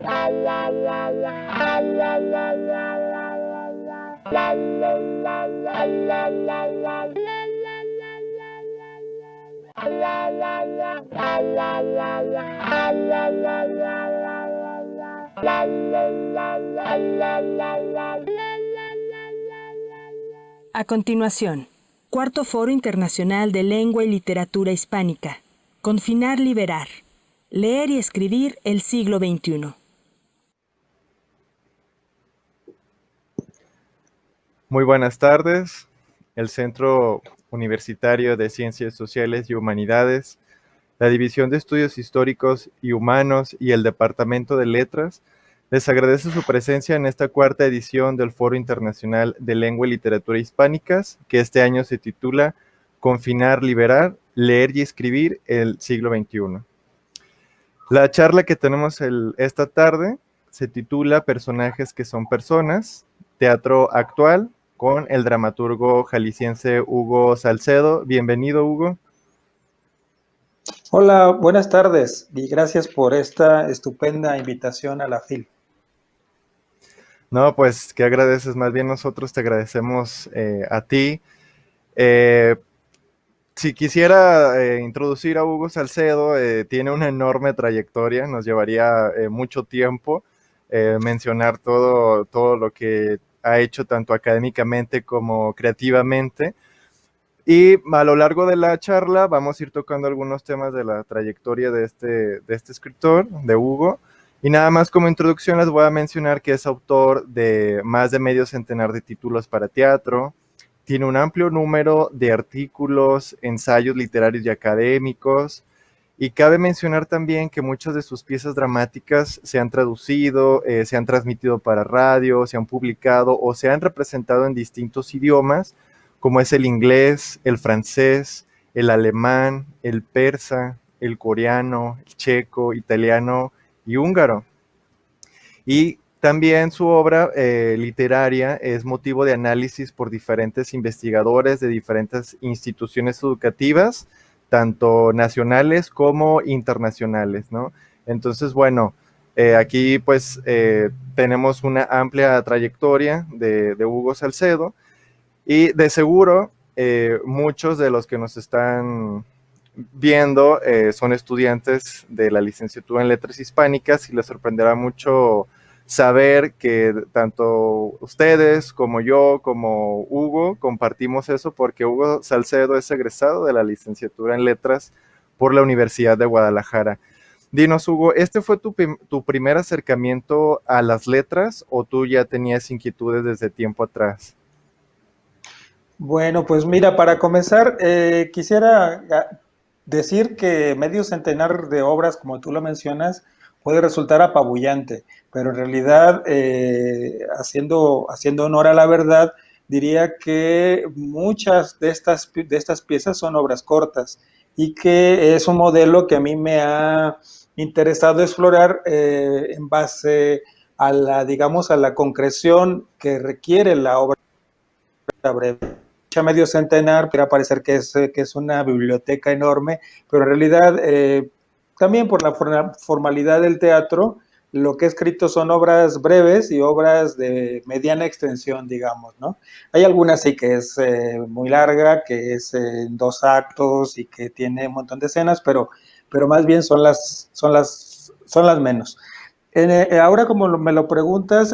A continuación, Cuarto Foro Internacional de Lengua y Literatura Hispánica. Confinar, liberar. Leer y escribir el siglo XXI. Muy buenas tardes. El Centro Universitario de Ciencias Sociales y Humanidades, la División de Estudios Históricos y Humanos y el Departamento de Letras les agradece su presencia en esta cuarta edición del Foro Internacional de Lengua y Literatura Hispánicas, que este año se titula Confinar, liberar, leer y escribir el siglo XXI. La charla que tenemos esta tarde se titula Personajes que son personas, teatro actual, con el dramaturgo jalisciense Hugo Salcedo. Bienvenido, Hugo. Hola, buenas tardes y gracias por esta estupenda invitación a la FIL. No, pues, ¿qué agradeces? Más bien nosotros te agradecemos a ti. Si quisiera introducir a Hugo Salcedo, tiene una enorme trayectoria, nos llevaría mucho tiempo mencionar todo lo que ha hecho tanto académicamente como creativamente. Y a lo largo de la charla vamos a ir tocando algunos temas de la trayectoria de este escritor, de Hugo. Y nada más como introducción les voy a mencionar que es autor de más de medio centenar de títulos para teatro. Tiene un amplio número de artículos, ensayos literarios y académicos. Y cabe mencionar también que muchas de sus piezas dramáticas se han traducido, se han transmitido para radio, se han publicado o se han representado en distintos idiomas, como es el inglés, el francés, el alemán, el persa, el coreano, el checo, italiano y húngaro. Y también su obra literaria es motivo de análisis por diferentes investigadores de diferentes instituciones educativas, tanto nacionales como internacionales, ¿no? Entonces, bueno, aquí pues tenemos una amplia trayectoria de Hugo Salcedo y de seguro muchos de los que nos están viendo son estudiantes de la licenciatura en Letras Hispánicas y les sorprenderá mucho saber que tanto ustedes como yo, como Hugo, compartimos eso porque Hugo Salcedo es egresado de la licenciatura en Letras por la Universidad de Guadalajara. Dinos, Hugo, ¿este fue tu primer acercamiento a las letras o tú ya tenías inquietudes desde tiempo atrás? Bueno, pues mira, para comenzar, quisiera decir que medio centenar de obras, como tú lo mencionas, puede resultar apabullante, pero en realidad, haciendo honor a la verdad, diría que muchas de estas piezas son obras cortas y que es un modelo que a mí me ha interesado explorar en base a digamos, a la concreción que requiere la obra breve. Medio centenar, quiere parecer que es una biblioteca enorme, pero en realidad también por la formalidad del teatro, lo que he escrito son obras breves y obras de mediana extensión, digamos, ¿no? Hay algunas sí que es muy larga, que es en 2 actos y que tiene un montón de escenas, pero más bien son las menos. Ahora como me lo preguntas,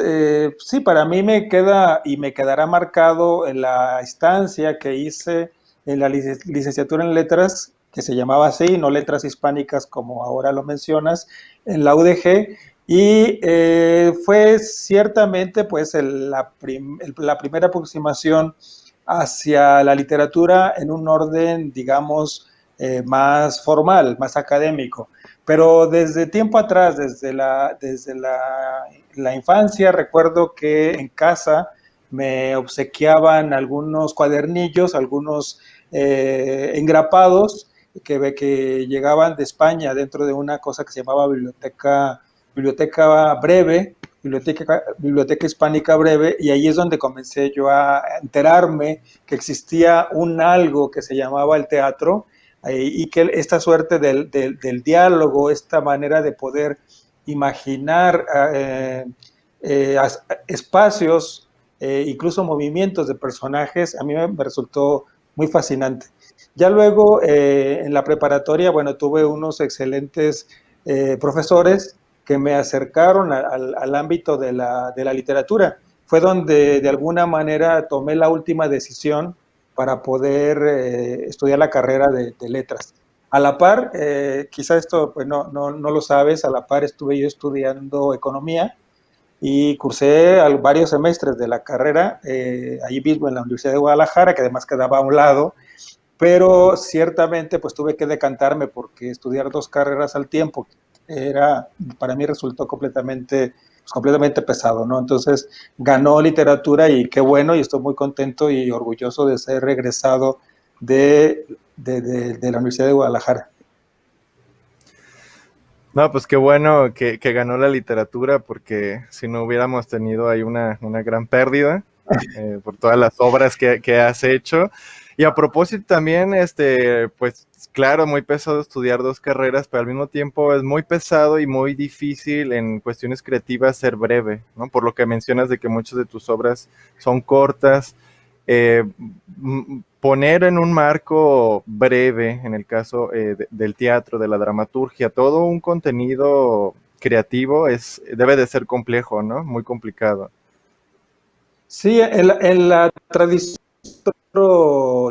sí, para mí me queda y me quedará marcado en la estancia que hice en la licenciatura en letras, que se llamaba así, no letras hispánicas como ahora lo mencionas, en la UDG, y fue ciertamente pues la primera aproximación hacia la literatura en un orden, digamos, más formal, más académico. Pero desde tiempo atrás, desde la infancia, recuerdo que en casa me obsequiaban algunos cuadernillos, algunos engrapados que llegaban de España dentro de una cosa que se llamaba biblioteca breve, biblioteca hispánica breve, y ahí es donde comencé yo a enterarme que existía un algo que se llamaba el teatro, y que esta suerte del diálogo, esta manera de poder imaginar espacios, incluso movimientos de personajes, a mí me resultó muy fascinante. Ya luego, en la preparatoria, bueno, tuve unos excelentes profesores que me acercaron al ámbito de la literatura. Fue donde de alguna manera tomé la última decisión para poder estudiar la carrera de letras. A la par, quizá esto pues no lo sabes, a la par estuve yo estudiando economía y cursé varios semestres de la carrera, allí mismo en la Universidad de Guadalajara, que además quedaba a un lado, pero ciertamente pues tuve que decantarme porque estudiar dos carreras al tiempo era, para mí resultó completamente pesado, ¿no? Entonces ganó literatura y qué bueno, y estoy muy contento y orgulloso de ser regresado de la Universidad de Guadalajara. No, pues qué bueno que ganó la literatura, porque si no hubiéramos tenido ahí una gran pérdida por todas las obras que has hecho. Y a propósito también, pues claro, muy pesado estudiar dos carreras, pero al mismo tiempo es muy pesado y muy difícil en cuestiones creativas ser breve, ¿no? Por lo que mencionas de que muchas de tus obras son cortas. eh, Poner en un marco breve, en el caso del teatro, de la dramaturgia, todo un contenido creativo debe de ser complejo, ¿no? Muy complicado. Sí, en la tradición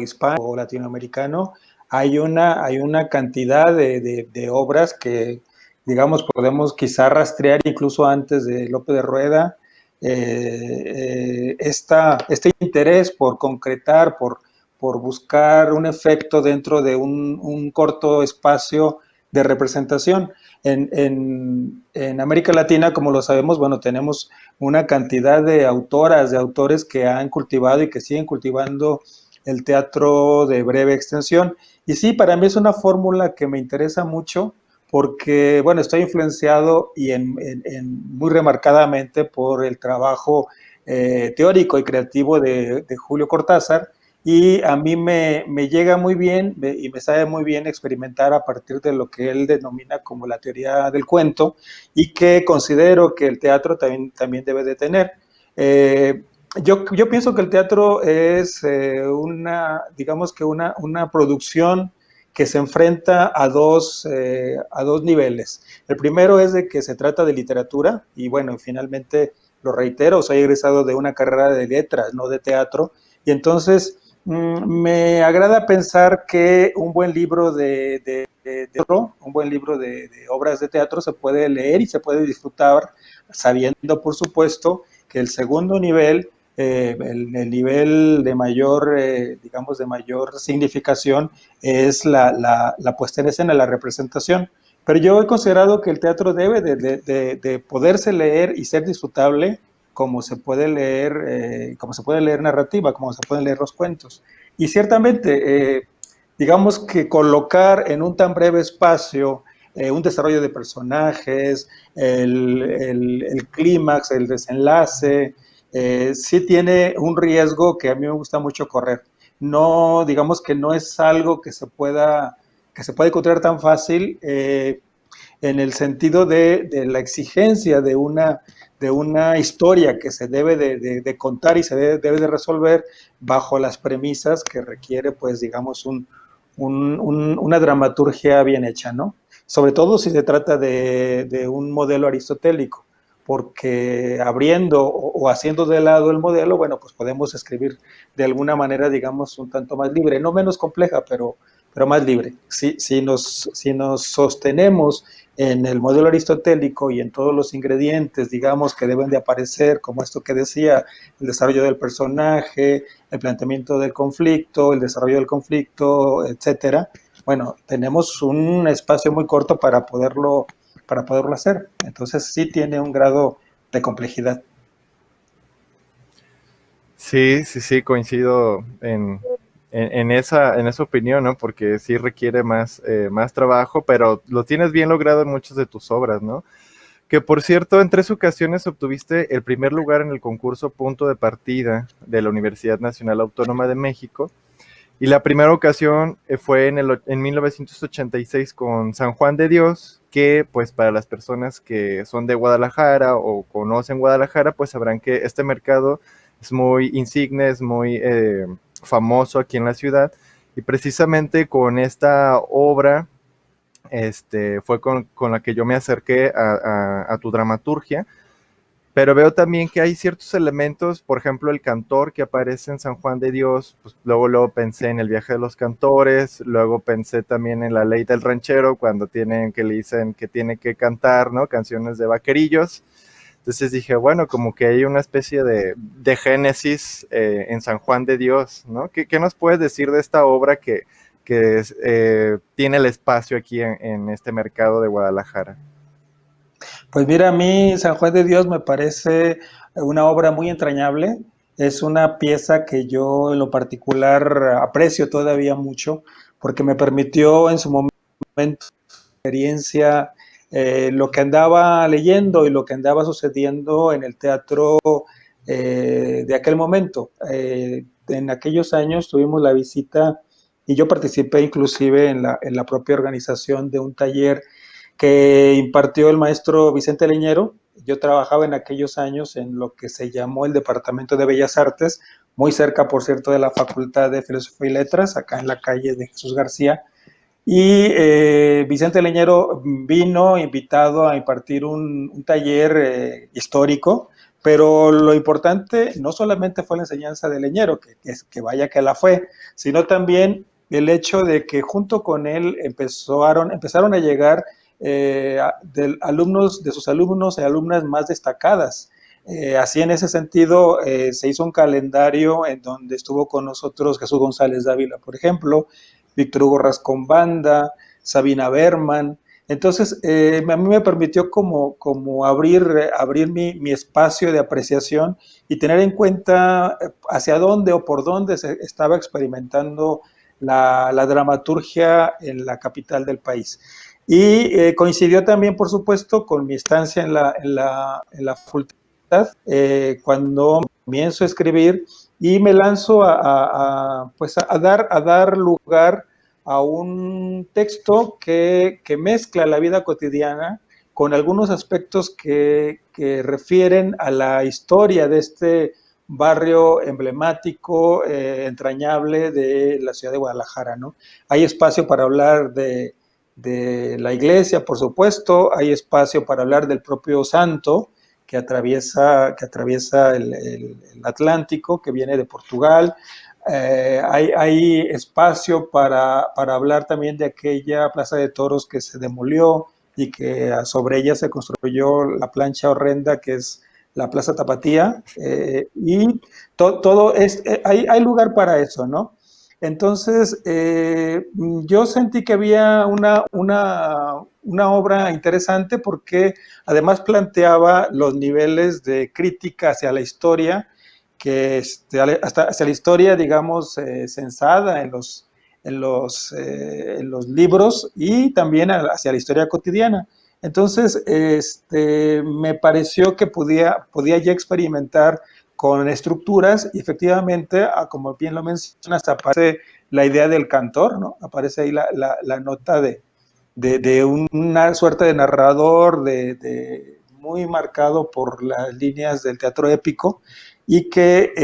hispano o latinoamericano hay una cantidad de obras que, digamos, podemos quizá rastrear incluso antes de Lope de Rueda. Este interés por concretar, por buscar un efecto dentro de un corto espacio de representación. En América Latina, como lo sabemos, bueno, tenemos una cantidad de autoras, de autores que han cultivado y que siguen cultivando el teatro de breve extensión. Y sí, para mí es una fórmula que me interesa mucho porque, bueno, estoy influenciado y muy remarcadamente por el trabajo teórico y creativo de Julio Cortázar, y a mí me llega muy bien y me sabe muy bien experimentar a partir de lo que él denomina como la teoría del cuento, y que considero que el teatro también debe de tener. Yo pienso que el teatro es digamos que una producción que se enfrenta a dos niveles. El primero es de que se trata de literatura, y bueno, finalmente lo reitero, soy egresado de una carrera de letras, no de teatro, y entonces me agrada pensar que un buen libro un buen libro de obras de teatro se puede leer y se puede disfrutar, sabiendo, por supuesto, que el segundo nivel, el nivel de mayor, digamos, de mayor significación, es la puesta en escena, la representación. Pero yo he considerado que el teatro debe de poderse leer y ser disfrutable como se puede leer narrativa, como se pueden leer los cuentos. Y ciertamente, digamos que colocar en un tan breve espacio un desarrollo de personajes, el clímax, el desenlace, sí tiene un riesgo que a mí me gusta mucho correr. No, digamos que no es algo que se puede encontrar tan fácil, en el sentido de la exigencia de una historia que se debe de contar y se debe de resolver bajo las premisas que requiere, pues, digamos, una dramaturgia bien hecha, ¿no? Sobre todo si se trata de un modelo aristotélico, porque abriendo o haciendo de lado el modelo, bueno, pues podemos escribir de alguna manera, digamos, un tanto más libre, no menos compleja, pero más libre. Si nos sostenemos en el modelo aristotélico y en todos los ingredientes, digamos, que deben de aparecer, como esto que decía, el desarrollo del personaje, el planteamiento del conflicto, el desarrollo del conflicto, etcétera, bueno, tenemos un espacio muy corto para poderlo hacer. Entonces sí tiene un grado de complejidad. Sí, sí, sí, coincido en esa opinión, ¿no? Porque sí requiere más trabajo, pero lo tienes bien logrado en muchas de tus obras, ¿no? Que por cierto, en 3 ocasiones obtuviste el primer lugar en el concurso Punto de Partida de la Universidad Nacional Autónoma de México. Y la primera ocasión fue en 1986 con San Juan de Dios, que pues para las personas que son de Guadalajara o conocen Guadalajara, pues sabrán que este mercado es muy insigne, es muy famoso aquí en la ciudad, y precisamente con esta obra fue con la que yo me acerqué a tu dramaturgia, pero veo también que hay ciertos elementos, por ejemplo, el cantor que aparece en San Juan de Dios, pues luego pensé en el viaje de los cantores, luego pensé también en la ley del ranchero, cuando que le dicen que tiene que cantar, ¿no? Canciones de vaquerillos. Entonces dije, bueno, como que hay una especie de génesis en San Juan de Dios, ¿no? ¿Qué nos puedes decir de esta obra que tiene el espacio aquí en este mercado de Guadalajara? Pues mira, a mí San Juan de Dios me parece una obra muy entrañable. Es una pieza que yo en lo particular aprecio todavía mucho porque me permitió en su momento experiencia lo que andaba leyendo y lo que andaba sucediendo en el teatro de aquel momento. En aquellos años tuvimos la visita y yo participé inclusive en la propia organización de un taller que impartió el maestro Vicente Leñero. Yo trabajaba en aquellos años en lo que se llamó el Departamento de Bellas Artes, muy cerca, por cierto, de la Facultad de Filosofía y Letras, acá en la calle de Jesús García. Y Vicente Leñero vino invitado a impartir un taller histórico, pero lo importante no solamente fue la enseñanza de Leñero, que vaya que la fue, sino también el hecho de que junto con él empezaron a llegar de sus alumnos y alumnas más destacadas. Así en ese sentido se hizo un calendario en donde estuvo con nosotros Jesús González Dávila, por ejemplo, Víctor Hugo Rascón-Banda, Sabina Berman. Entonces, a mí me permitió como abrir mi espacio de apreciación y tener en cuenta hacia dónde o por dónde se estaba experimentando la dramaturgia en la capital del país. Y coincidió también, por supuesto, con mi estancia en la facultad, cuando comienzo a escribir y me lanzo pues a dar lugar a un texto que mezcla la vida cotidiana con algunos aspectos que refieren a la historia de este barrio emblemático, entrañable de la ciudad de Guadalajara, ¿no? Hay espacio para hablar de la iglesia, por supuesto, hay espacio para hablar del propio santo que atraviesa el Atlántico, que viene de Portugal. Hay espacio para hablar también de aquella plaza de toros que se demolió y que sobre ella se construyó la plancha horrenda que es la Plaza Tapatía, y todo hay lugar para eso, ¿no? Entonces, yo sentí que había una obra interesante porque además planteaba los niveles de crítica hacia la historia, hasta hacia la historia, digamos, censada en los libros y también hacia la historia cotidiana. Entonces, me pareció que podía ya experimentar con estructuras y efectivamente, como bien lo mencionas, aparece la idea del cantor, ¿no? Aparece ahí la nota de una suerte de narrador muy marcado por las líneas del teatro épico y que,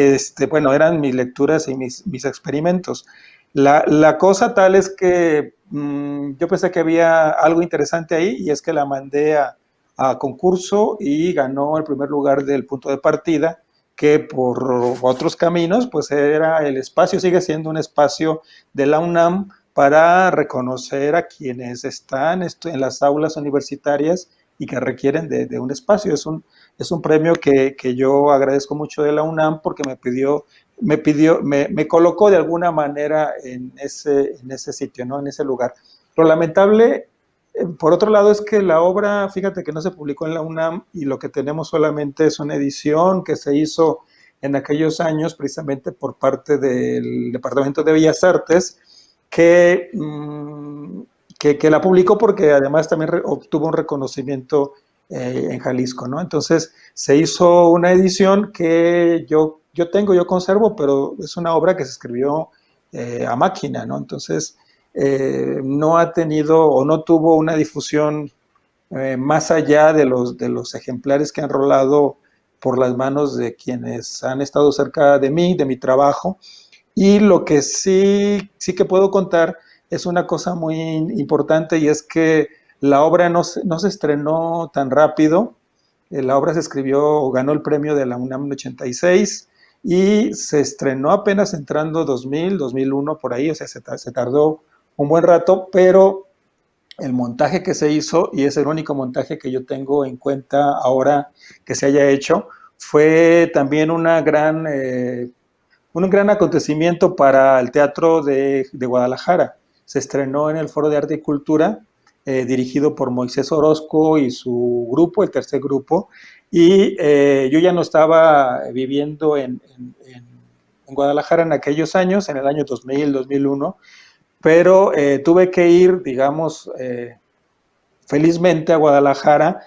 bueno, eran mis lecturas y mis experimentos. La cosa tal es que yo pensé que había algo interesante ahí y es que la mandé a concurso y ganó el primer lugar del punto de partida, que por otros caminos, pues era el espacio, sigue siendo un espacio de la UNAM para reconocer a quienes están en las aulas universitarias y que requieren de un espacio. Es un premio que yo agradezco mucho de la UNAM porque me colocó de alguna manera en ese sitio, ¿no? En ese lugar. Lo lamentable, por otro lado, es que la obra, fíjate que no se publicó en la UNAM y lo que tenemos solamente es una edición que se hizo en aquellos años precisamente por parte del Departamento de Bellas Artes, que, que la publicó porque además también obtuvo un reconocimiento en Jalisco, ¿no? Entonces se hizo una edición que yo conservo, pero es una obra que se escribió a máquina, ¿no? Entonces no ha tenido o no tuvo una difusión más allá de los ejemplares que han rolado por las manos de quienes han estado cerca de mí, de mi trabajo. Y lo que sí que puedo contar es una cosa muy importante, y es que la obra no se estrenó tan rápido. La obra se escribió o ganó el premio de la UNAM en 86 y se estrenó apenas entrando 2000, 2001 por ahí, o sea, se tardó un buen rato, pero el montaje que se hizo, y es el único montaje que yo tengo en cuenta ahora que se haya hecho, fue también un gran acontecimiento para el Teatro de Guadalajara. Se estrenó en el Foro de Arte y Cultura, dirigido por Moisés Orozco y su grupo, el tercer grupo, y yo ya no estaba viviendo en Guadalajara en aquellos años, en el año 2000, 2001, pero tuve que ir, digamos, felizmente a Guadalajara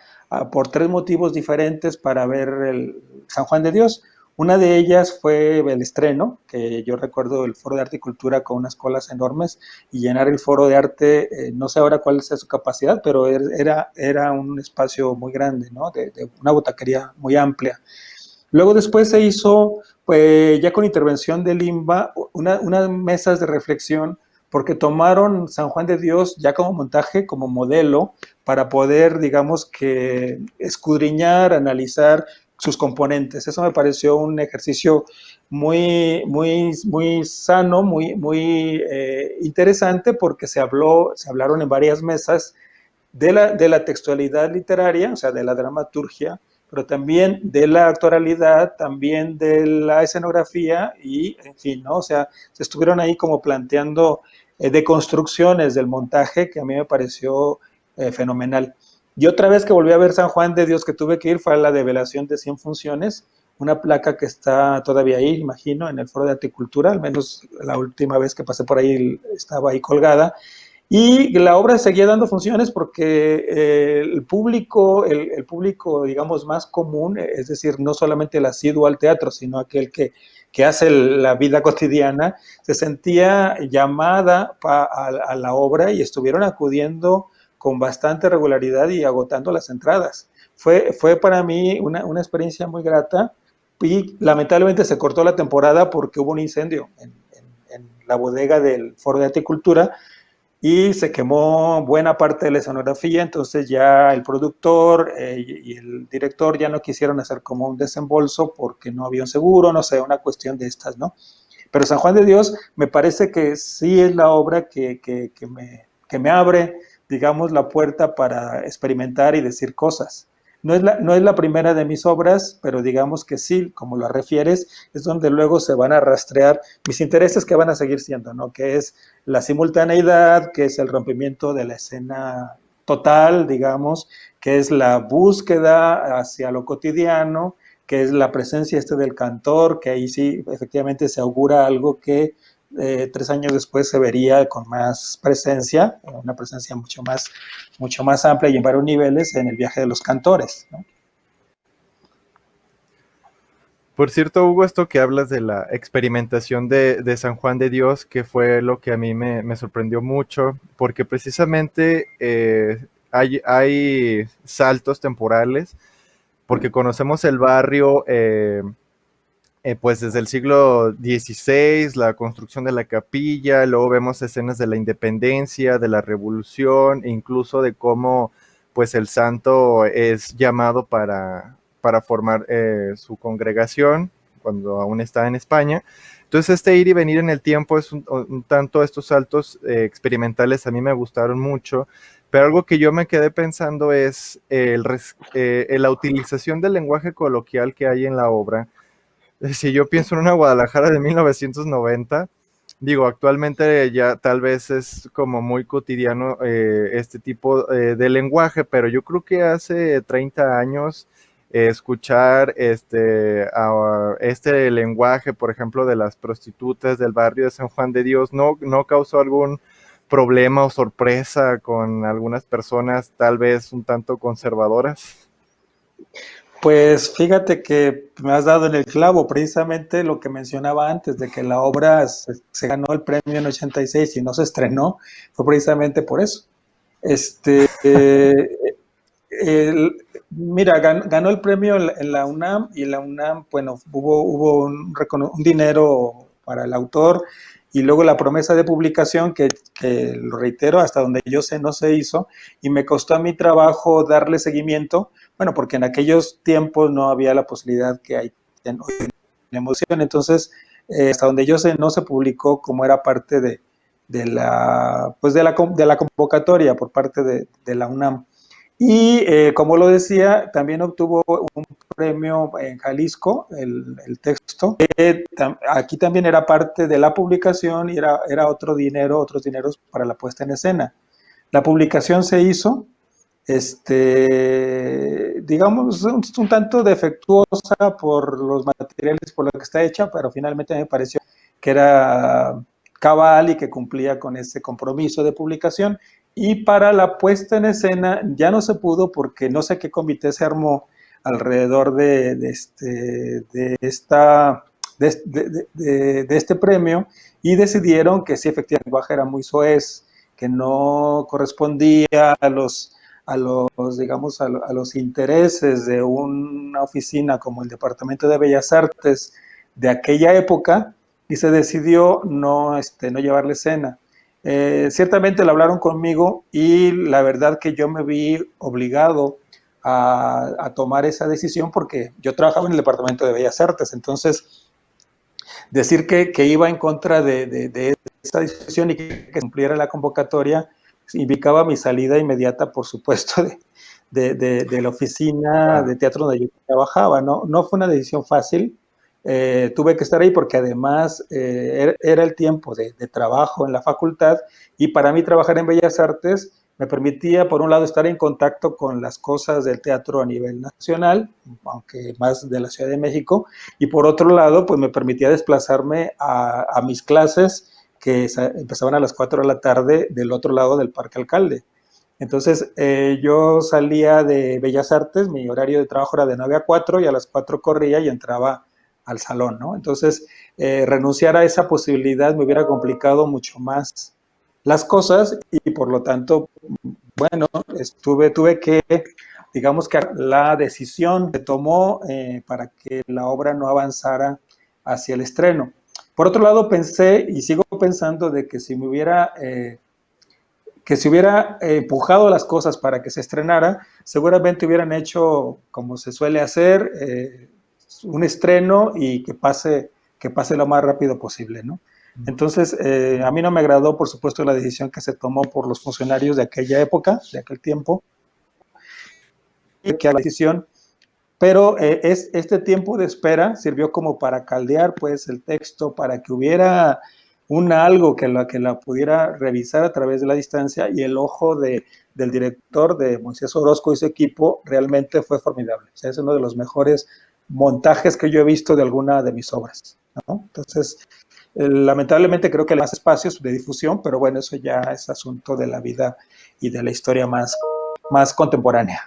por tres motivos diferentes para ver el San Juan de Dios. Una de ellas fue el estreno, que yo recuerdo el Foro de Arte y Cultura con unas colas enormes, y llenar el Foro de Arte, no sé ahora cuál sea su capacidad, pero era un espacio muy grande, ¿no? De una butaquería muy amplia. Luego después se hizo, pues ya con intervención del INBA, unas mesas de reflexión, porque tomaron San Juan de Dios ya como montaje, como modelo, para poder, digamos que, escudriñar, analizar sus componentes. Eso me pareció un ejercicio muy sano, muy interesante, porque se hablaron en varias mesas de la textualidad literaria, o sea, de la dramaturgia, pero también de la actoralidad, también de la escenografía y, en fin, ¿no? O sea, se estuvieron ahí como planteando deconstrucciones del montaje que a mí me pareció fenomenal. Y otra vez que volví a ver San Juan de Dios que tuve que ir fue a la develación de 100 funciones, una placa que está todavía ahí, imagino, en el Foro de Articultura, al menos la última vez que pasé por ahí estaba ahí colgada, y la obra seguía dando funciones porque el público, digamos, más común, es decir, no solamente el asiduo al teatro, sino aquel que hace la vida cotidiana, se sentía llamada a la obra y estuvieron acudiendo con bastante regularidad y agotando las entradas. Fue para mí una experiencia muy grata, y lamentablemente se cortó la temporada porque hubo un incendio en la bodega del Foro de Arte y Cultura, y se quemó buena parte de la escenografía. Entonces ya el productor y el director ya no quisieron hacer como un desembolso porque no había un seguro, no sé, una cuestión de estas, ¿no? Pero San Juan de Dios me parece que sí es la obra que me abre, digamos, la puerta para experimentar y decir cosas. No es la primera de mis obras, pero digamos que sí, como lo refieres, es donde luego se van a rastrear mis intereses, que van a seguir siendo, ¿no? Que es la simultaneidad, que es el rompimiento de la escena total, digamos, que es la búsqueda hacia lo cotidiano, que es la presencia del cantor, que ahí sí efectivamente se augura algo que 3 años después se vería con más presencia, una presencia mucho más amplia y en varios niveles en el viaje de los cantores, ¿no? Por cierto, Hugo, esto que hablas de la experimentación de San Juan de Dios, que fue lo que a mí me sorprendió mucho, porque precisamente hay saltos temporales, porque conocemos el barrio pues desde el siglo XVI, la construcción de la capilla, luego vemos escenas de la independencia, de la revolución, e incluso de cómo pues el santo es llamado para formar su congregación cuando aún está en España. Entonces este ir y venir en el tiempo es un tanto, estos saltos experimentales a mí me gustaron mucho, pero algo que yo me quedé pensando es la utilización del lenguaje coloquial que hay en la obra. Si yo pienso en una Guadalajara de 1990, digo, actualmente ya tal vez es como muy cotidiano este tipo de lenguaje, pero yo creo que hace 30 años escuchar este lenguaje, por ejemplo, de las prostitutas del barrio de San Juan de Dios, no causó algún problema o sorpresa con algunas personas tal vez un tanto conservadoras. Pues fíjate que me has dado en el clavo, precisamente lo que mencionaba antes, de que la obra se ganó el premio en 86 y no se estrenó, fue precisamente por eso. Este, Mira, ganó el premio en la UNAM, y en la UNAM, bueno, hubo un dinero para el autor, y luego la promesa de publicación que, lo reitero, hasta donde yo sé no se hizo, y me costó a mi trabajo darle seguimiento, bueno, porque en aquellos tiempos no había la posibilidad que hay en hoy en la emoción. Entonces, hasta donde yo sé no se publicó como era parte de la convocatoria por parte de la UNAM. Y como lo decía, también obtuvo un premio en Jalisco, el texto. Aquí también era parte de la publicación, y era otros dineros para la puesta en escena. La publicación se hizo, digamos, un tanto defectuosa por los materiales, por lo que está hecha, pero finalmente me pareció que era cabal y que cumplía con ese compromiso de publicación. Y para la puesta en escena ya no se pudo, porque no sé qué comité se armó alrededor de este premio, y decidieron que sí, efectivamente, el lenguaje era muy soez, que no correspondía digamos, a los intereses de una oficina como el Departamento de Bellas Artes de aquella época, y se decidió no llevarle escena. Ciertamente lo hablaron conmigo, y la verdad que yo me vi obligado a tomar esa decisión, porque yo trabajaba en el Departamento de Bellas Artes. Entonces, decir que iba en contra de esa decisión y que cumpliera la convocatoria indicaba mi salida inmediata, por supuesto, de la oficina de teatro donde yo trabajaba. No fue una decisión fácil. Tuve que estar ahí porque además era el tiempo de trabajo en la facultad, y para mí trabajar en Bellas Artes me permitía, por un lado, estar en contacto con las cosas del teatro a nivel nacional, aunque más de la Ciudad de México, y por otro lado, pues me permitía desplazarme a mis clases, que empezaban a las 4 de la tarde del otro lado del Parque Alcalde. Entonces, yo salía de Bellas Artes, mi horario de trabajo era de 9 a 4, y a las 4 corría y entraba al salón, ¿no? Entonces, renunciar a esa posibilidad me hubiera complicado mucho más las cosas, y por lo tanto, bueno, tuve que, digamos que la decisión se tomó para que la obra no avanzara hacia el estreno. Por otro lado, pensé y sigo pensando de que si hubiera empujado las cosas para que se estrenara, seguramente hubieran hecho, como se suele hacer, un estreno, y que pase lo más rápido posible, ¿no? Entonces, a mí no me agradó, por supuesto, la decisión que se tomó por los funcionarios de aquella época, de aquel tiempo, que la decisión, pero este tiempo de espera sirvió como para caldear, pues, el texto, para que hubiera algo que la pudiera revisar a través de la distancia, y el ojo del director, de Moisés Orozco, y su equipo realmente fue formidable. O sea, es uno de los mejores montajes que yo he visto de alguna de mis obras, ¿no? Entonces, lamentablemente creo que hay más espacios de difusión, pero bueno, eso ya es asunto de la vida y de la historia más contemporánea.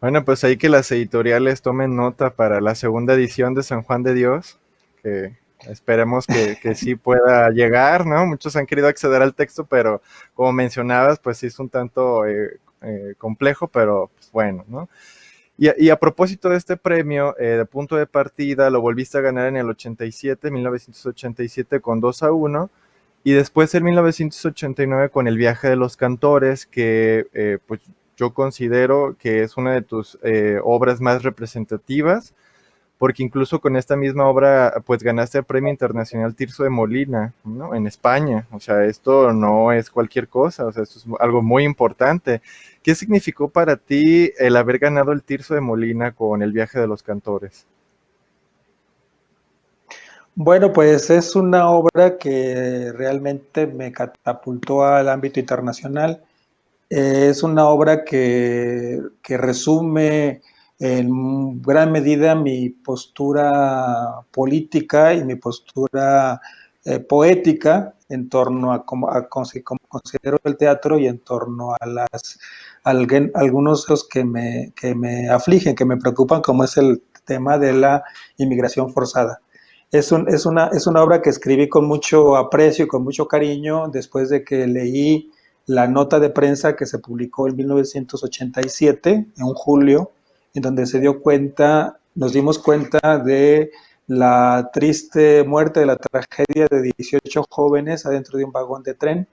Bueno, pues ahí que las editoriales tomen nota para la segunda edición de San Juan de Dios, que esperemos que sí pueda llegar, ¿no? Muchos han querido acceder al texto, pero como mencionabas, pues sí es un tanto complejo, pero pues bueno, ¿no? Y a propósito de este premio, de punto de partida, lo volviste a ganar en el 1987, con 2-1, y después en 1989 con El viaje de los cantores, que pues yo considero que es una de tus obras más representativas, porque incluso con esta misma obra pues ganaste el Premio Internacional Tirso de Molina, ¿no? En España. O sea, esto no es cualquier cosa, o sea, esto es algo muy importante. ¿Qué significó para ti el haber ganado el Tirso de Molina con El viaje de los cantores? Bueno, pues es una obra que realmente me catapultó al ámbito internacional. Es una obra que resume en gran medida mi postura política y mi postura poética en torno a cómo considero el teatro, y en torno a algunos que me afligen, que me preocupan, como es el tema de la inmigración forzada. Es una obra que escribí con mucho aprecio y con mucho cariño después de que leí la nota de prensa que se publicó en 1987, en julio, en donde nos dimos cuenta de la triste muerte, de la tragedia de 18 jóvenes adentro de un vagón de tren,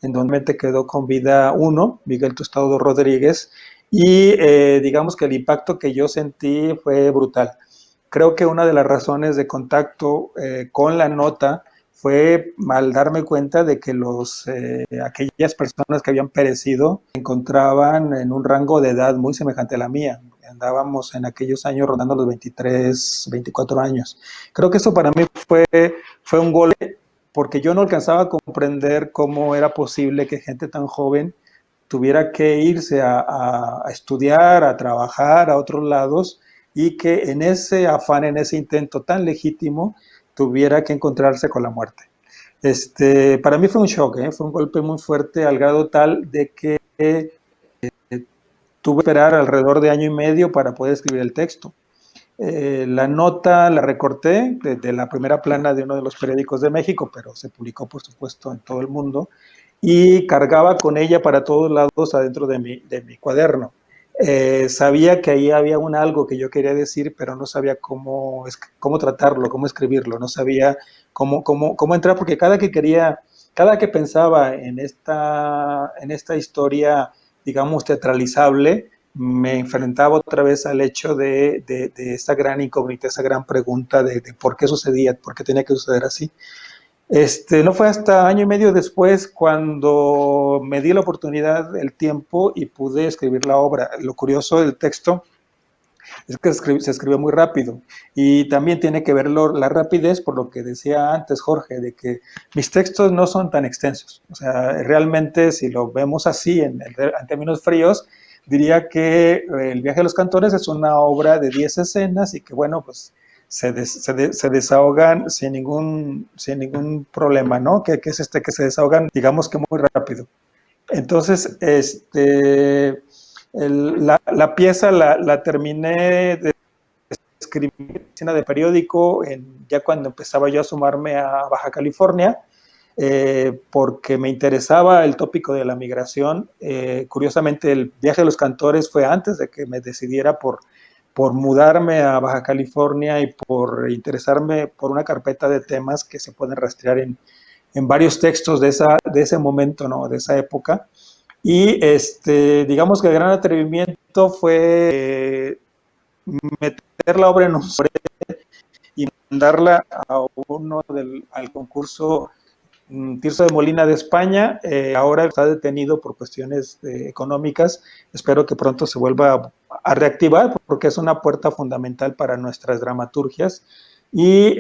en donde quedó con vida uno, Miguel Tostado Rodríguez, y digamos que el impacto que yo sentí fue brutal. Creo que una de las razones de contacto con la nota fue al darme cuenta de que aquellas personas que habían perecido se encontraban en un rango de edad muy semejante a la mía. Andábamos en aquellos años rondando los 23, 24 años. Creo que eso para mí fue un gol, porque yo no alcanzaba a comprender cómo era posible que gente tan joven tuviera que irse a estudiar, a trabajar a otros lados, y que en ese afán, en ese intento tan legítimo, tuviera que encontrarse con la muerte. Para mí fue un shock, fue un golpe muy fuerte, al grado tal de que tuve que esperar alrededor de año y medio para poder escribir el texto. La nota la recorté de la primera plana de uno de los periódicos de México, pero se publicó, por supuesto, en todo el mundo, y cargaba con ella para todos lados adentro de mi cuaderno. Sabía que ahí había algo que yo quería decir, pero no sabía cómo tratarlo, cómo escribirlo, no sabía cómo entrar, porque cada que pensaba en esta historia, digamos, teatralizable, me enfrentaba otra vez al hecho de esta gran incógnita, esa gran pregunta de por qué sucedía, por qué tenía que suceder así. No fue hasta año y medio después cuando me di la oportunidad, el tiempo, y pude escribir la obra. Lo curioso del texto es que se escribe muy rápido, y también tiene que ver la rapidez, por lo que decía antes Jorge, de que mis textos no son tan extensos. O sea, realmente, si lo vemos así en términos fríos, diría que El viaje de los cantores es una obra de 10 escenas y que, bueno, pues se desahogan sin ningún problema, ¿no? Que es que se desahogan, digamos que muy rápido. Entonces, la pieza la terminé de escribir en la oficina de periódico ya cuando empezaba yo a sumarme a Baja California, porque me interesaba el tópico de la migración. Curiosamente, El viaje de los cantores fue antes de que me decidiera por mudarme a Baja California y por interesarme por una carpeta de temas que se pueden rastrear en varios textos de ese momento, ¿no? De esa época. Y digamos que el gran atrevimiento fue meter la obra en un sobre y mandarla al concurso Tirso de Molina de España. Ahora está detenido por cuestiones económicas. Espero que pronto se vuelva a reactivar, porque es una puerta fundamental para nuestras dramaturgias. Y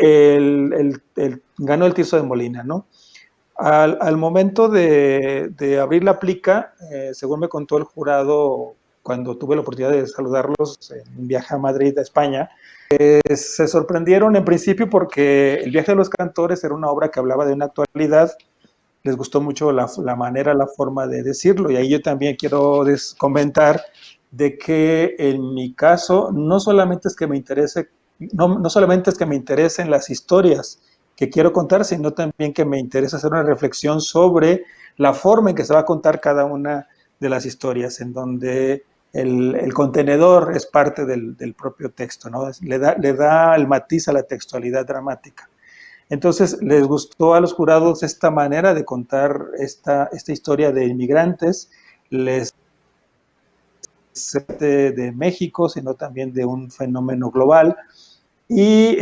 ganó el Tirso de Molina, ¿no? Al momento de abrir la plica, según me contó el jurado cuando tuve la oportunidad de saludarlos en un viaje a Madrid, a España, se sorprendieron en principio porque El viaje de los cantores era una obra que hablaba de una actualidad. Les gustó mucho la manera, la forma de decirlo, y ahí yo también quiero comentar de que en mi caso no solamente es que me interesen las historias que quiero contar, sino también que me interesa hacer una reflexión sobre la forma en que se va a contar cada una de las historias, en donde el contenedor es parte del propio texto, ¿no? Le da el matiz a la textualidad dramática. Entonces, les gustó a los jurados esta manera de contar esta historia de inmigrantes, de México, sino también de un fenómeno global. Y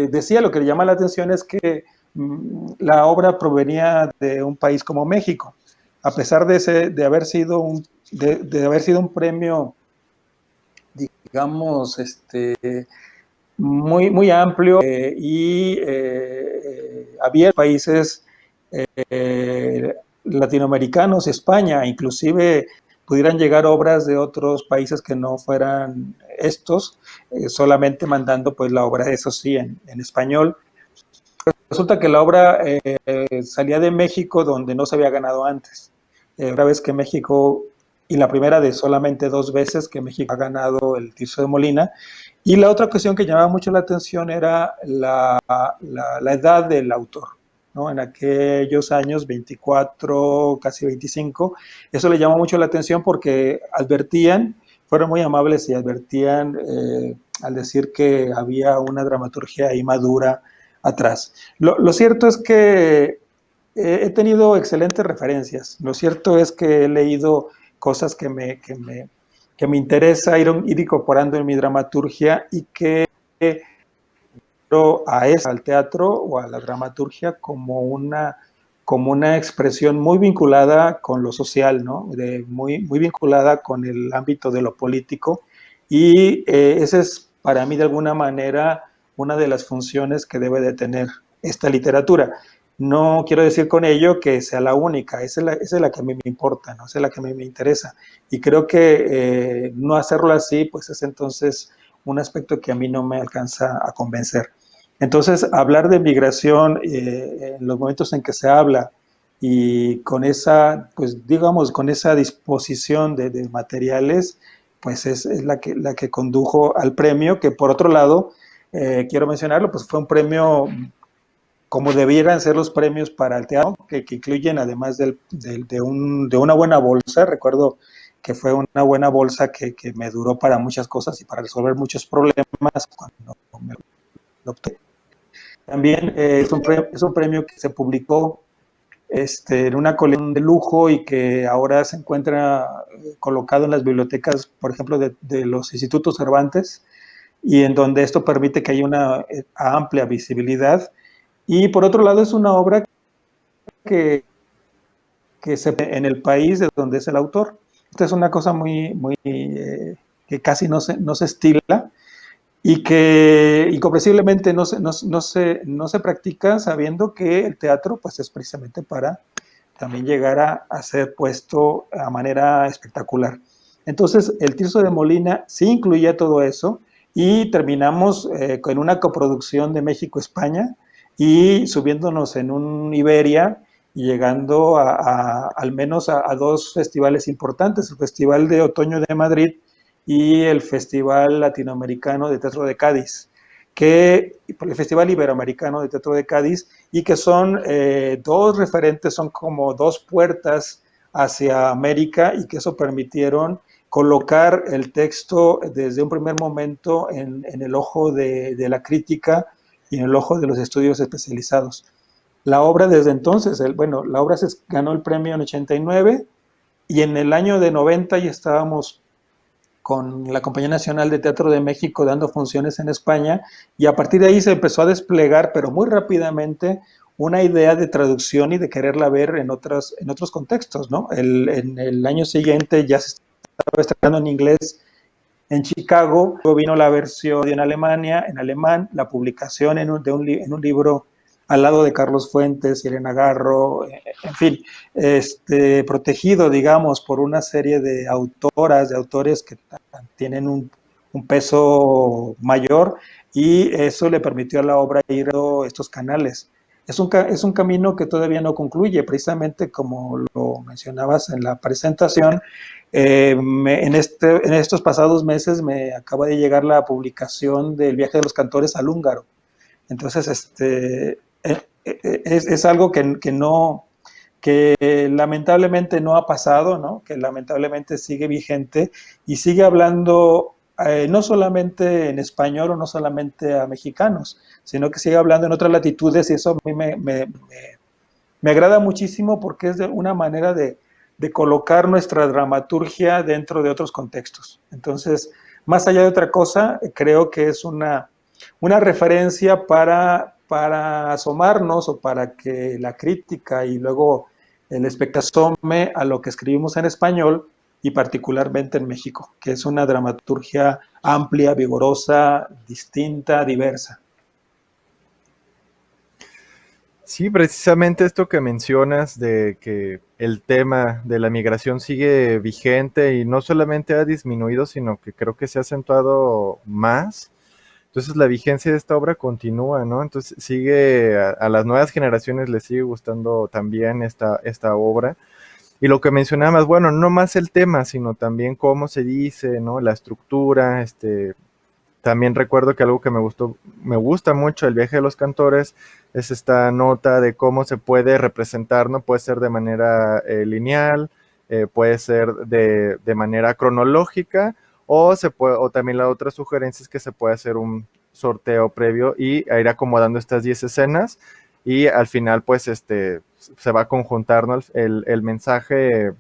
decía, lo que le llama la atención es que la obra provenía de un país como México, a pesar de haber sido un premio, digamos, muy, muy amplio, y había países latinoamericanos, España, inclusive pudieran llegar obras de otros países que no fueran estos, solamente mandando pues la obra, eso sí, en español. Resulta que la obra salía de México, donde no se había ganado antes. Una vez que México, y la primera de solamente 2 veces que México ha ganado el Tirso de Molina. Y la otra cuestión que llamaba mucho la atención era la edad del autor, ¿no? En aquellos años, 24, casi 25, eso le llamó mucho la atención porque advertían, fueron muy amables y advertían al decir que había una dramaturgia ahí madura atrás. Lo cierto es que he tenido excelentes referencias. Lo cierto es que he leído cosas que me interesa ir incorporando en mi dramaturgia y que al teatro o a la dramaturgia como una expresión muy vinculada con lo social, ¿no? Muy vinculada con el ámbito de lo político. Y esa es para mí de alguna manera una de las funciones que debe de tener esta literatura. No quiero decir con ello que sea la única, esa es la que a mí me importa, ¿no? Esa es la que a mí me interesa. Y creo que no hacerlo así, pues es entonces un aspecto que a mí no me alcanza a convencer. Entonces, hablar de migración en los momentos en que se habla y con esa, pues digamos, con esa disposición de materiales, pues es la que condujo al premio, que por otro lado, quiero mencionarlo, pues fue un premio como debieran ser los premios para el teatro, que incluyen además de una buena bolsa, recuerdo que fue una buena bolsa que me duró para muchas cosas y para resolver muchos problemas cuando me lo obtuve. También es un premio que se publicó en una colección de lujo y que ahora se encuentra colocado en las bibliotecas, por ejemplo, de los institutos Cervantes, y en donde esto permite que haya una amplia visibilidad. Y por otro lado es una obra que se ve en el país de donde es el autor. Esta es una cosa que casi no se estila y que incomprensiblemente no se practica sabiendo que el teatro pues es precisamente para también llegar a ser puesto a manera espectacular. Entonces, el Tirso de Molina sí incluía todo eso y terminamos con una coproducción de México-España y subiéndonos en un Iberia y llegando al menos a dos festivales importantes, el Festival de Otoño de Madrid y el Festival Latinoamericano de Teatro de Cádiz, el Festival Iberoamericano de Teatro de Cádiz, y que son dos referentes, son como dos puertas hacia América y que eso permitieron colocar el texto desde un primer momento en el ojo de la crítica y en el ojo de los estudios especializados. La obra desde entonces, la obra ganó el premio en 89 y en el año de 90 ya estábamos con la Compañía Nacional de Teatro de México dando funciones en España y a partir de ahí se empezó a desplegar, pero muy rápidamente, una idea de traducción y de quererla ver en otros contextos, ¿no? En el año siguiente ya se estaba estrenando en inglés en Chicago, luego vino la versión en Alemania, en alemán, la publicación en un libro al lado de Carlos Fuentes y Elena Garro, en fin, protegido, digamos, por una serie de autoras, de autores que tienen un peso mayor y eso le permitió a la obra ir a estos canales. Es un camino que todavía no concluye, precisamente como lo mencionabas en la presentación. En estos pasados meses me acaba de llegar la publicación del viaje de los cantores al húngaro. Entonces, es algo que lamentablemente no ha pasado, ¿no? Que lamentablemente sigue vigente y sigue hablando no solamente en español o no solamente a mexicanos, sino que sigue hablando en otras latitudes y eso a mí me agrada muchísimo porque es de una manera de colocar nuestra dramaturgia dentro de otros contextos. Entonces, más allá de otra cosa, creo que es una referencia para asomarnos o para que la crítica y luego el espectador asome a lo que escribimos en español y particularmente en México, que es una dramaturgia amplia, vigorosa, distinta, diversa. Sí, precisamente esto que mencionas de que el tema de la migración sigue vigente y no solamente ha disminuido, sino que creo que se ha acentuado más. Entonces la vigencia de esta obra continúa, ¿no? Entonces sigue, a las nuevas generaciones les sigue gustando también esta obra. Y lo que mencionabas, bueno, no más el tema, sino también cómo se dice, ¿no? La estructura, También recuerdo que algo que me gusta mucho el viaje de los cantores es esta nota de cómo se puede representar, ¿no? Puede ser de manera lineal, puede ser de manera cronológica, o también la otra sugerencia es que se puede hacer un sorteo previo y a ir acomodando estas 10 escenas y al final pues se va a conjuntar, ¿no? El mensaje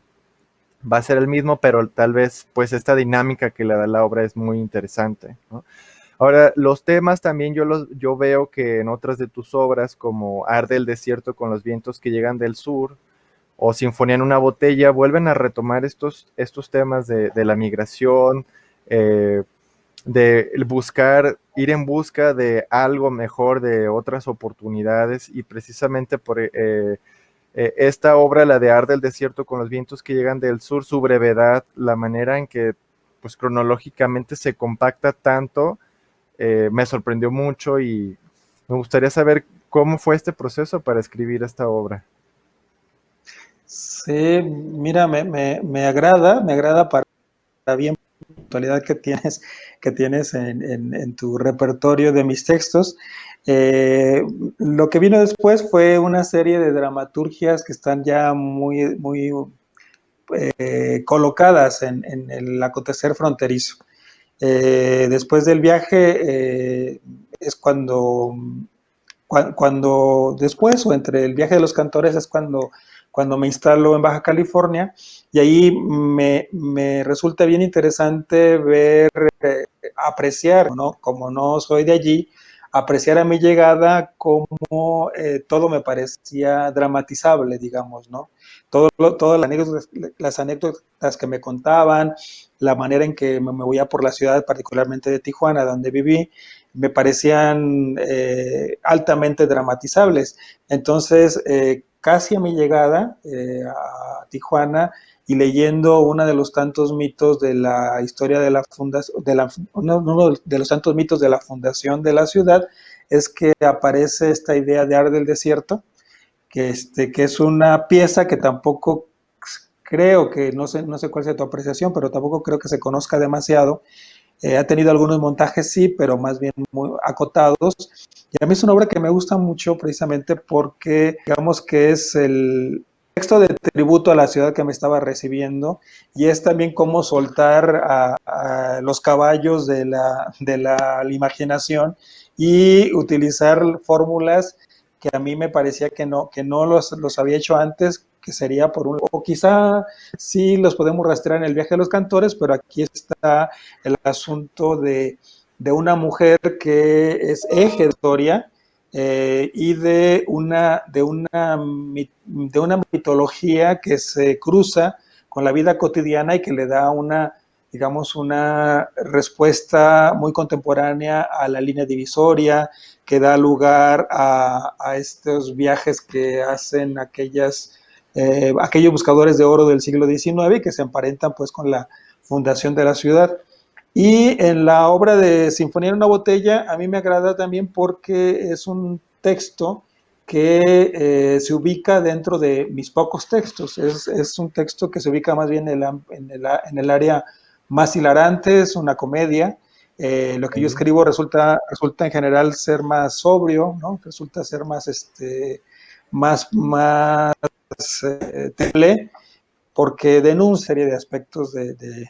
va a ser el mismo, pero tal vez pues esta dinámica que le da la obra es muy interesante, ¿no? Ahora, los temas también yo veo que en otras de tus obras, como Arde el desierto con los vientos que llegan del sur, o Sinfonía en una botella, vuelven a retomar estos temas de la migración, eh, de ir en busca de algo mejor, de otras oportunidades, y precisamente por esta obra, la de Arde el desierto con los vientos que llegan del sur, su brevedad, la manera en que pues cronológicamente se compacta tanto, me sorprendió mucho y me gustaría saber cómo fue este proceso para escribir esta obra. Sí, mira, me agrada para bien la actualidad que tienes en tu repertorio de mis textos. Lo que vino después fue una serie de dramaturgias que están ya muy colocadas en el acontecer fronterizo. Después del viaje es cuando después o entre el viaje de los cantores es cuando me instalo en Baja California y ahí me resulta bien interesante ver, apreciar, ¿no? Como no soy de allí, apreciar a mi llegada como todo me parecía dramatizable, digamos, ¿no? Todas las anécdotas que me contaban, la manera en que me movía por la ciudad, particularmente de Tijuana, donde viví, me parecían altamente dramatizables. Entonces, casi a mi llegada a Tijuana y leyendo uno de los tantos mitos de la historia de la fundación, uno de los tantos mitos de la fundación de la ciudad, es que aparece esta idea de Ar del Desierto, que es una pieza que tampoco creo que, no sé cuál sea tu apreciación, pero tampoco creo que se conozca demasiado. Ha tenido algunos montajes, sí, pero más bien muy acotados. Y a mí es una obra que me gusta mucho precisamente porque, digamos que es el texto de tributo a la ciudad que me estaba recibiendo y es también cómo soltar a los caballos de la imaginación y utilizar fórmulas que a mí me parecía que no los había hecho antes, que sería por un, o quizá sí los podemos rastrear en el viaje de los cantores, pero aquí está el asunto de una mujer que es eje de historia y de una mitología que se cruza con la vida cotidiana y que le da una, digamos, una respuesta muy contemporánea a la línea divisoria, que da lugar a estos viajes que hacen aquellos buscadores de oro del siglo XIX que se emparentan pues con la fundación de la ciudad. Y en la obra de Sinfonía en una botella, a mí me agrada también porque es un texto que se ubica dentro de mis pocos textos. Es un texto que se ubica más bien en el área más hilarante, es una comedia. Lo que yo escribo resulta en general ser más sobrio, ¿no? Resulta ser más temple, porque denuncia una serie de aspectos de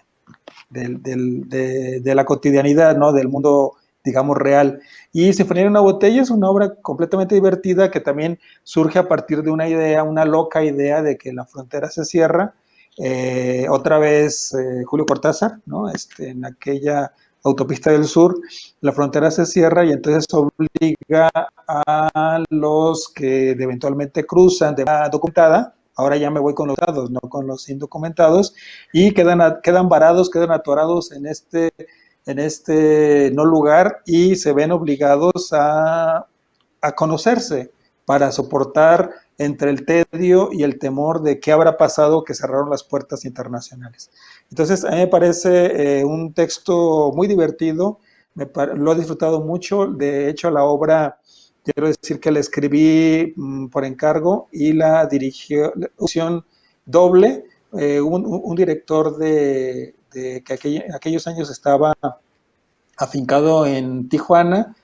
la cotidianidad, ¿no? Del mundo, digamos, real. Y Sinfonía en una botella es una obra completamente divertida que también surge a partir de una idea, una loca idea de que la frontera se cierra. Otra vez Julio Cortázar, ¿no? En aquella autopista del sur, la frontera se cierra y entonces obliga a los que eventualmente cruzan de manera documentada. Ahora ya me voy con los dados, no con los indocumentados, y quedan varados, quedan atorados en este no lugar y se ven obligados a conocerse para soportar entre el tedio y el temor de qué habrá pasado que cerraron las puertas internacionales. Entonces, a mí me parece un texto muy divertido, lo he disfrutado mucho, de hecho la obra, quiero decir que la escribí por encargo y la dirigió, la opción doble, un director que aquellos años estaba afincado en Tijuana,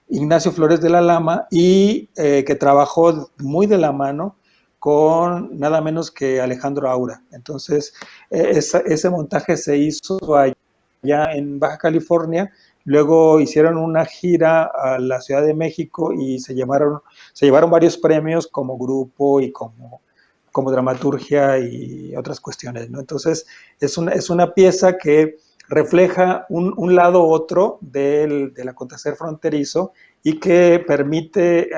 Ignacio Flores de la Lama, y que trabajó muy de la mano con nada menos que Alejandro Aura. Entonces, ese montaje se hizo allá en Baja California. Luego hicieron una gira a la Ciudad de México y se llevaron varios premios como grupo y como dramaturgia y otras cuestiones, ¿no? Entonces, es una pieza que refleja un lado u otro del acontecer fronterizo y que permite,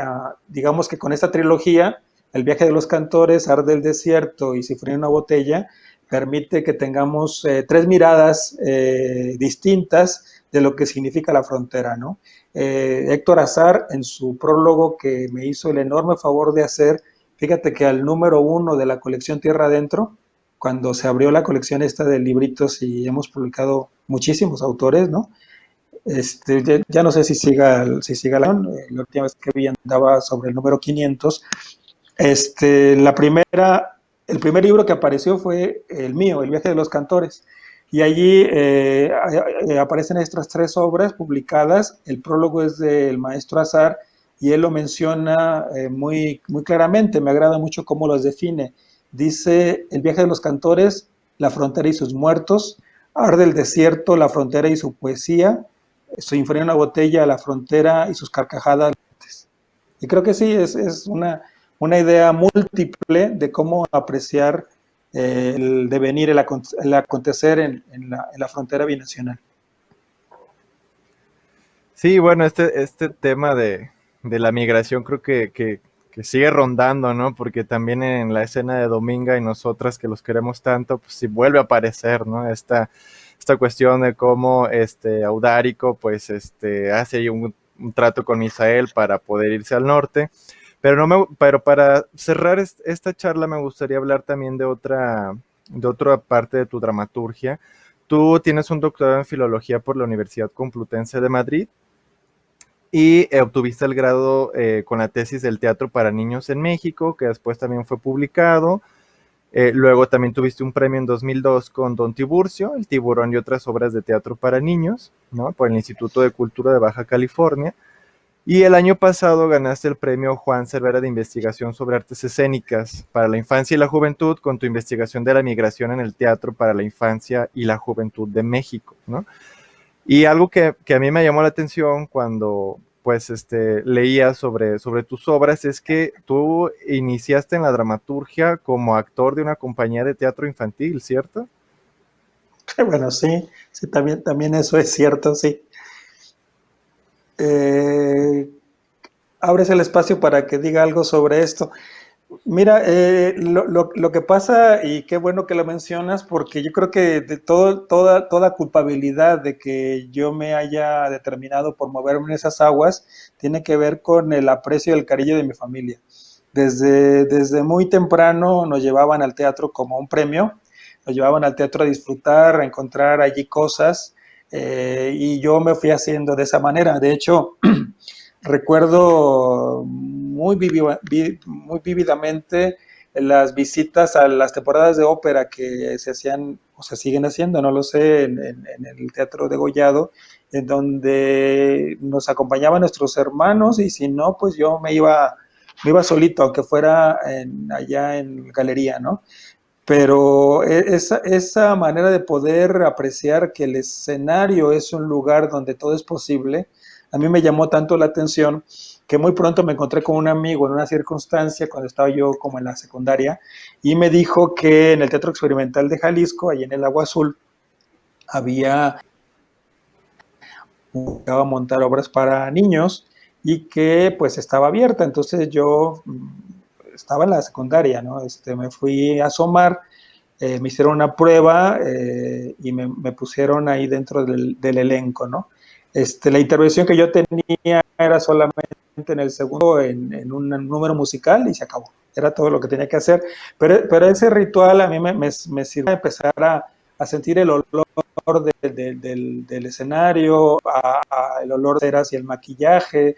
digamos que con esta trilogía, El viaje de los cantores, Ar del desierto y Si fría una botella, permite que tengamos tres miradas distintas de lo que significa la frontera, ¿no? Héctor Azar, en su prólogo que me hizo el enorme favor de hacer, fíjate que al número 1 de la colección Tierra Adentro, cuando se abrió la colección esta de libritos y hemos publicado muchísimos autores, ¿no? Ya no sé si siga la última vez que vi andaba sobre el número 500. La primera, el primer libro que apareció fue el mío, El viaje de los cantores. Y allí aparecen estas tres obras publicadas. El prólogo es del maestro Azar y él lo menciona muy, muy claramente. Me agrada mucho cómo los define. Dice: El viaje de los cantores, la frontera y sus muertos; Ar del desierto, la frontera y su poesía; Sinfonía en una botella, la frontera y sus carcajadas. Y creo que sí, es una idea múltiple de cómo apreciar el devenir, el acontecer en la frontera binacional. Sí, bueno, este tema de la migración creo que sigue rondando, ¿no? Porque también en la escena de Dominga y nosotras que los queremos tanto, pues sí vuelve a aparecer, ¿no? Esta cuestión de cómo Audárico, pues hace ahí un trato con Misael para poder irse al norte. Pero para cerrar esta charla me gustaría hablar también de otra parte de tu dramaturgia. Tú tienes un doctorado en filología por la Universidad Complutense de Madrid y obtuviste el grado con la tesis del teatro para niños en México, que después también fue publicado. Luego también tuviste un premio en 2002 con Don Tiburcio, El Tiburón y otras obras de teatro para niños, ¿no? Por el Instituto de Cultura de Baja California. Y el año pasado ganaste el premio Juan Cervera de Investigación sobre Artes Escénicas para la Infancia y la Juventud con tu investigación de la migración en el teatro para la infancia y la juventud de México, ¿no? Y algo que a mí me llamó la atención cuando pues leía sobre tus obras es que tú iniciaste en la dramaturgia como actor de una compañía de teatro infantil, ¿cierto? Bueno, sí, sí, también eso es cierto, sí. Eh, Abres el espacio para que diga algo sobre esto. Mira, lo que pasa, y qué bueno que lo mencionas, porque yo creo que de toda culpabilidad de que yo me haya determinado por moverme en esas aguas, tiene que ver con el aprecio y el cariño de mi familia. Desde muy temprano nos llevaban al teatro como un premio, nos llevaban al teatro a disfrutar, a encontrar allí cosas, y yo me fui haciendo de esa manera. De hecho, recuerdo muy vívidamente las visitas a las temporadas de ópera que se hacían o se siguen haciendo, no lo sé, en el Teatro de Gollado, en donde nos acompañaban nuestros hermanos y si no, pues yo me iba solito, aunque fuera allá en galería, ¿no? Pero esa manera de poder apreciar que el escenario es un lugar donde todo es posible, a mí me llamó tanto la atención que muy pronto me encontré con un amigo en una circunstancia cuando estaba yo como en la secundaria y me dijo que en el Teatro Experimental de Jalisco, allí en el Agua Azul, había a montar obras para niños y que pues estaba abierta. Entonces yo estaba en la secundaria, ¿no? Me fui a asomar, me hicieron una prueba y me pusieron ahí dentro del elenco, ¿no? La intervención que yo tenía era solamente en el segundo, en un número musical y se acabó. Era todo lo que tenía que hacer. Pero ese ritual a mí me sirvió para empezar a sentir el olor del escenario, el olor de ceras y el maquillaje,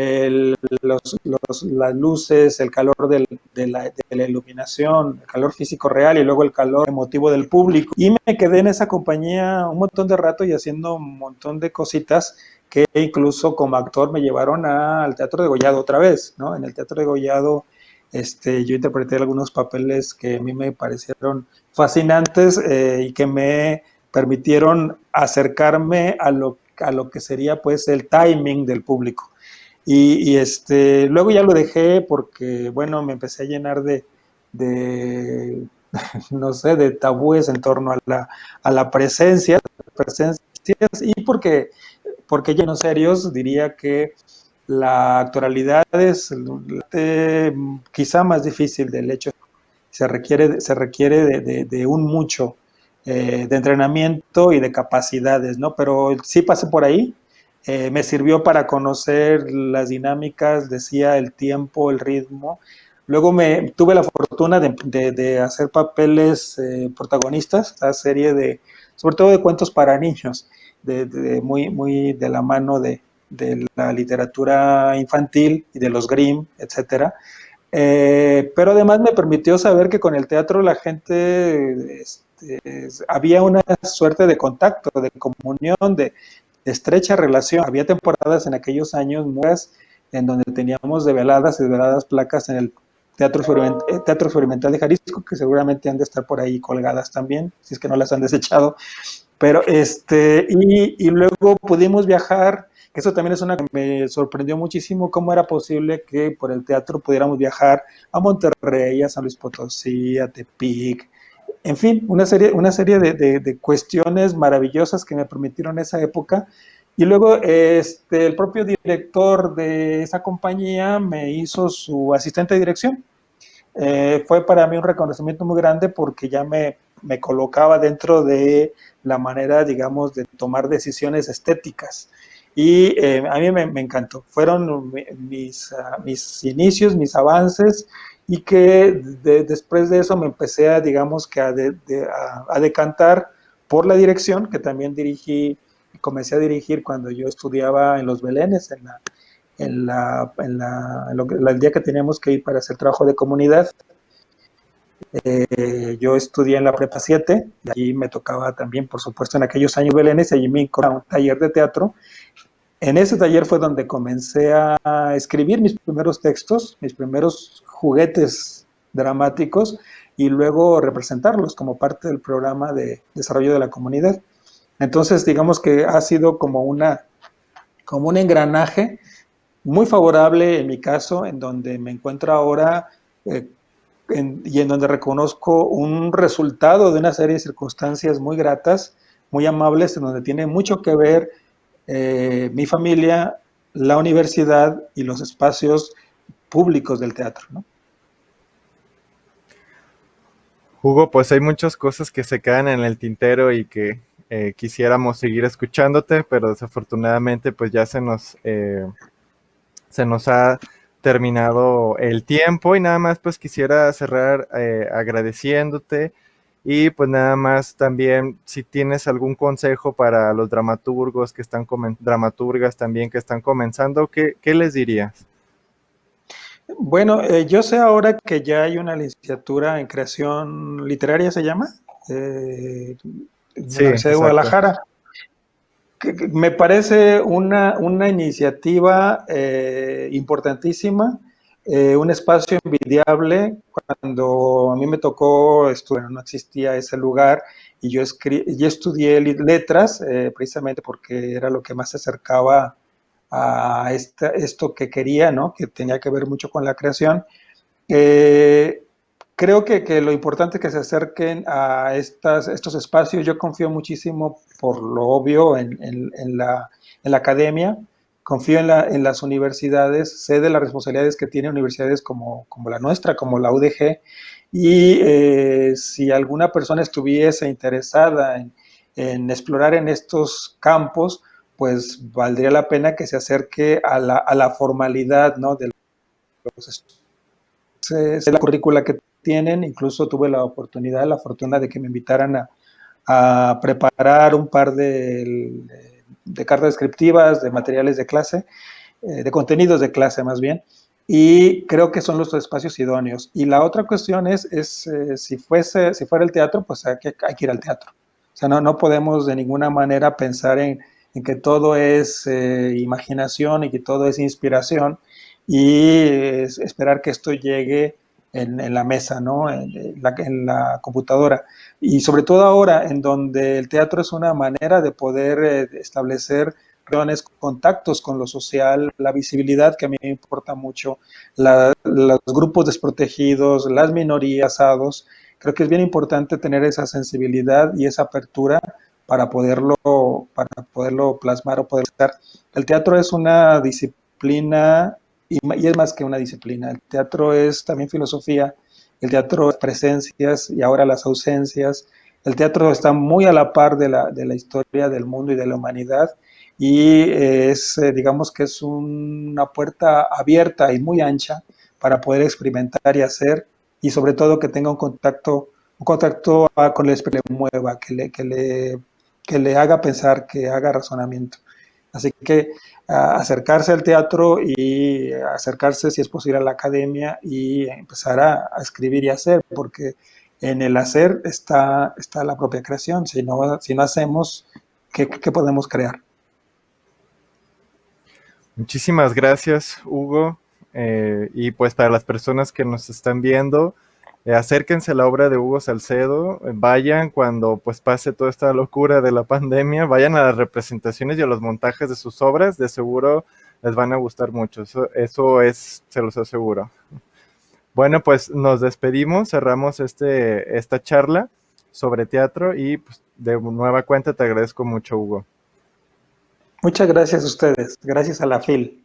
las luces, el calor de la iluminación, el calor físico real y luego el calor emotivo del público. Y me quedé en esa compañía un montón de rato y haciendo un montón de cositas que incluso como actor me llevaron al Teatro de Gollado otra vez, ¿no? En el Teatro de Gollado yo interpreté algunos papeles que a mí me parecieron fascinantes y que me permitieron acercarme a lo que sería pues el timing del público. Luego ya lo dejé porque, bueno, me empecé a llenar de no sé, de tabúes en torno a la presencias y porque ya no serios, diría que la actualidad es quizá más difícil del hecho. Se requiere de un mucho de entrenamiento y de capacidades, ¿no? Pero sí pasé por ahí, me sirvió para conocer las dinámicas, decía el tiempo, el ritmo. Luego tuve la fortuna de hacer papeles protagonistas, la serie sobre todo de cuentos para niños, muy de la mano de la literatura infantil y de los Grimm, etcétera. Pero además me permitió saber que con el teatro la gente, había una suerte de contacto, de comunión, de estrecha relación. Había temporadas en aquellos años en donde teníamos de veladas placas en el Teatro Experimental de Jalisco, que seguramente han de estar por ahí colgadas también, si es que no las han desechado. Pero y luego pudimos viajar, que eso también es una que me sorprendió muchísimo, cómo era posible que por el teatro pudiéramos viajar a Monterrey, a San Luis Potosí, a Tepic, en fin, una serie de cuestiones maravillosas que me permitieron esa época. Y luego el propio director de esa compañía me hizo su asistente de dirección. Fue para mí un reconocimiento muy grande porque ya me colocaba dentro de la manera, digamos, de tomar decisiones estéticas. Y a mí me encantó. Fueron mis inicios, mis avances, y que después de eso me empecé a, digamos, que a decantar por la dirección, que también comencé a dirigir cuando yo estudiaba en Los Belenes, el día que teníamos que ir para hacer trabajo de comunidad. Yo estudié en la Prepa 7 y allí me tocaba también, por supuesto, en aquellos años Belénes, y allí me incorporé a un taller de teatro. En ese taller fue donde comencé a escribir mis primeros textos, mis primeros juguetes dramáticos, y luego representarlos como parte del programa de desarrollo de la comunidad. Entonces, digamos que ha sido como un engranaje muy favorable en mi caso, en donde me encuentro ahora y en donde reconozco un resultado de una serie de circunstancias muy gratas, muy amables, en donde tiene mucho que ver mi familia, la universidad y los espacios públicos del teatro, ¿no? Hugo, pues hay muchas cosas que se quedan en el tintero y que quisiéramos seguir escuchándote, pero desafortunadamente pues ya se nos ha terminado el tiempo y nada más pues quisiera cerrar agradeciéndote y pues nada más también si tienes algún consejo para los dramaturgos que están dramaturgas también que están comenzando, ¿qué les dirías? Bueno, yo sé ahora que ya hay una licenciatura en creación literaria, se llama, en la Sí, Universidad de exacto. Guadalajara. Que me parece una iniciativa importantísima, un espacio envidiable. Cuando a mí me tocó estudiar, no existía ese lugar, y yo estudié letras precisamente porque era lo que más se acercaba a esto que quería, ¿no? Que tenía que ver mucho con la creación. Eh, Creo que lo importante es que se acerquen a estos espacios. Yo confío muchísimo, por lo obvio, en la academia, confío en las universidades, sé de las responsabilidades que tienen universidades como la nuestra, como la UDG, y si alguna persona estuviese interesada en explorar en estos campos, pues valdría la pena que se acerque a la formalidad, ¿no? De los estudios, la currícula que tienen. Incluso tuve la fortuna de que me invitaran a preparar un par de cartas descriptivas, de materiales de clase, de contenidos de clase más bien, y creo que son los espacios idóneos. Y la otra cuestión es si fuera el teatro, pues hay que ir al teatro. O sea, no podemos de ninguna manera pensar en que todo es imaginación y que todo es inspiración y esperar que esto llegue en la mesa, ¿no? En la computadora. Y sobre todo ahora, en donde el teatro es una manera de poder establecer contactos con lo social, la visibilidad, que a mí me importa mucho, los grupos desprotegidos, las minorías, creo que es bien importante tener esa sensibilidad y esa apertura para poderlo plasmar o poder estar. El teatro es una disciplina y es más que una disciplina. El teatro es también filosofía, el teatro es presencias y ahora las ausencias. El teatro está muy a la par de la historia del mundo y de la humanidad y digamos que es una puerta abierta y muy ancha para poder experimentar y hacer y sobre todo que tenga un contacto con el espíritu que le mueva, que le haga pensar, que haga razonamiento. Así que acercarse al teatro y acercarse, si es posible, a la academia y empezar a escribir y hacer, porque en el hacer está la propia creación. Si no hacemos, ¿qué podemos crear? Muchísimas gracias, Hugo. Y pues para las personas que nos están viendo, acérquense a la obra de Hugo Salcedo, vayan cuando pues pase toda esta locura de la pandemia, vayan a las representaciones y a los montajes de sus obras, de seguro les van a gustar mucho, eso es, se los aseguro. Bueno, pues nos despedimos, cerramos esta charla sobre teatro y pues, de nueva cuenta te agradezco mucho, Hugo. Muchas gracias a ustedes, gracias a la FIL.